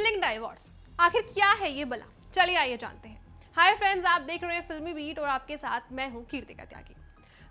Sibling divorce आखिर क्या है ये भला, चलिए आइए जानते हैं। हाय फ्रेंड्स, आप देख रहे हैं फिल्मी बीट और आपके साथ मैं हूं कीर्तिका त्यागी।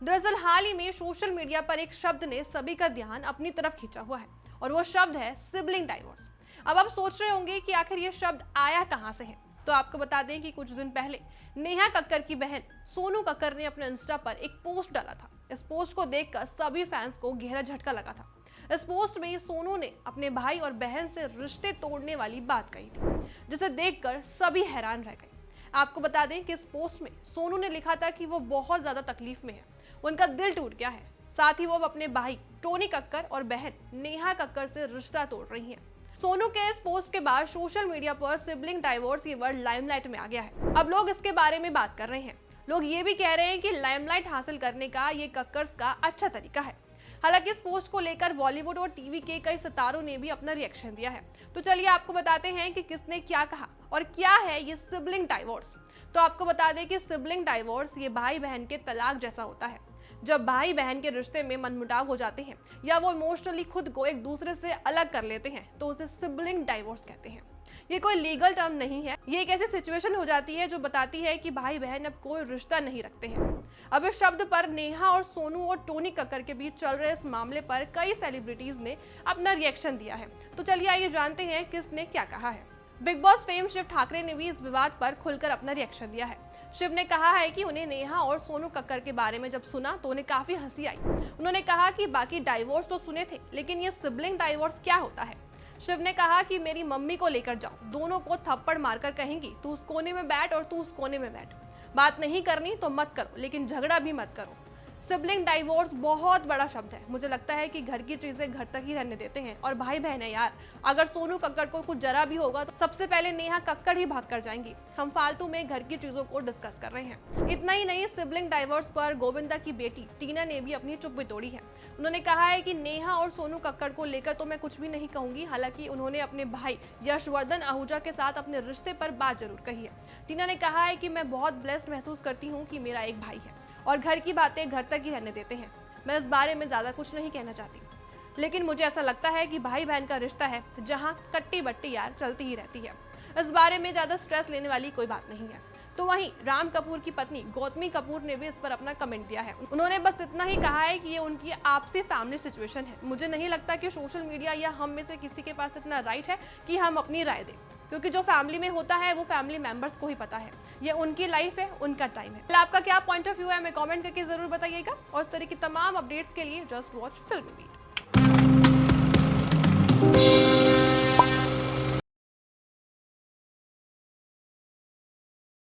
दरअसल हाल ही में सोशल मीडिया पर एक शब्द ने सभी का ध्यान अपनी तरफ खींचा हुआ है और वो शब्द है सिबलिंग डाइवोर्स। अब आप सोच रहे होंगे कि आखिर ये शब्द आया कहां से है, तो आपको बता दें कि कुछ दिन पहले नेहा कक्कर की बहन सोनू कक्कर ने अपने इंस्टा पर एक पोस्ट डाला था। इस पोस्ट को देखकर सभी फैंस को गहरा झटका लगा था। इस पोस्ट में सोनू ने अपने भाई और बहन से रिश्ते तोड़ने वाली बात कही थी, जिसे देखकर सभी हैरान रह गए। आपको बता दें कि इस पोस्ट में सोनू ने लिखा था कि वो बहुत ज्यादा तकलीफ में है, उनका दिल टूट गया है। साथ ही वो अपने भाई टोनी कक्कर और बहन नेहा कक्कर से रिश्ता तोड़ रही हैं। सोनू के इस पोस्ट के बाद सोशल मीडिया पर सिबलिंग डाइवोर्स ये वर्ड लाइमलाइट में आ गया है। अब लोग इसके बारे में बात कर रहे हैं। लोग ये भी कह रहे हैं कि लाइमलाइट हासिल करने का ये कक्कर्स का अच्छा तरीका है। हालांकि इस पोस्ट को लेकर बॉलीवुड और टीवी के कई सितारों ने भी अपना रिएक्शन दिया है। तो चलिए आपको बताते हैं कि किसने क्या कहा और क्या है ये सिबलिंग डाइवोर्स। तो आपको बता दें कि सिबलिंग डाइवोर्स ये भाई बहन के तलाक जैसा होता है। जब भाई बहन के रिश्ते में मनमुटाव हो जाते हैं या वो इमोशनली खुद को एक दूसरे से अलग कर लेते हैं तो उसे सिबलिंग डाइवोर्स कहते हैं। ये कोई लीगल टर्म नहीं है, ये एक ऐसी सिचुएशन हो जाती है जो बताती है कि भाई बहन अब कोई रिश्ता नहीं रखते हैं। अब इस शब्द पर नेहा और सोनू और टोनी कक्कर के बीच चल रहे इस मामले पर कई सेलिब्रिटीज ने अपना रिएक्शन दिया है। तो चलिए आइए जानते हैं किसने क्या कहा है। Bigg Boss fame Shiv Thakare ने भी इस विवाद पर खुलकर अपना रिएक्शन दिया है। शिव ने कहा है कि उन्हें नेहा और सोनू कक्कर के बारे में जब सुना तो उन्हें काफी हंसी आई। उन्होंने कहा कि बाकी डाइवोर्स तो सुने थे, लेकिन ये सिबलिंग डाइवोर्स क्या होता है। शिव ने कहा कि मेरी मम्मी को लेकर जाओ, दोनों को थप्पड़ मारकर कहेंगी तू उस कोने में बैठ और तू उस कोने में बैठ। बात नहीं करनी तो मत करो, लेकिन झगड़ा भी मत करो। सिबलिंग डाइवोर्स बहुत बड़ा शब्द है। मुझे लगता है कि घर की चीजें घर तक ही रहने देते हैं और भाई बहन है यार। अगर सोनू कक्कर को कुछ जरा भी होगा तो सबसे पहले नेहा कक्कर ही भाग कर जाएंगी। हम फालतू में घर की चीजों को डिस्कस कर रहे हैं। इतना ही नहीं, सिबलिंग डाइवोर्स पर गोविंदा की बेटी टीना ने भी अपनी चुप्पी तोड़ी है। उन्होंने कहा है कि नेहा और सोनू कक्कर को लेकर तो मैं कुछ भी नहीं कहूंगी। हालांकि उन्होंने अपने भाई यशवर्धन आहूजा के साथ अपने रिश्ते पर बात जरूर कही है। टीना ने कहा है कि मैं बहुत ब्लेस्ड महसूस करती हूँ कि मेरा एक भाई है और घर की बातें घर तक ही रहने देते हैं। मैं इस बारे में ज्यादा कुछ नहीं कहना चाहती, लेकिन मुझे ऐसा लगता है कि भाई बहन का रिश्ता है जहां कट्टी बट्टी यार चलती ही रहती है। इस बारे में ज्यादा स्ट्रेस लेने वाली कोई बात नहीं है। तो वहीं राम कपूर की पत्नी गौतमी कपूर ने भी इस पर अपना कमेंट दिया है। उन्होंने बस इतना ही कहा है कि ये उनकी आपसी फैमिली सिचुएशन है। मुझे नहीं लगता कि सोशल मीडिया या हम में से किसी के पास इतना राइट है कि हम अपनी राय दें, क्योंकि जो फैमिली में होता है वो फैमिली मेंबर्स को ही पता है। ये उनकी लाइफ है, उनका टाइम है। आपका क्या पॉइंट ऑफ व्यू है हमें कमेंट करके जरूर बताइएगा और इस तरह की तमाम अपडेट्स के लिए जस्ट वॉच फिल्मी बीट।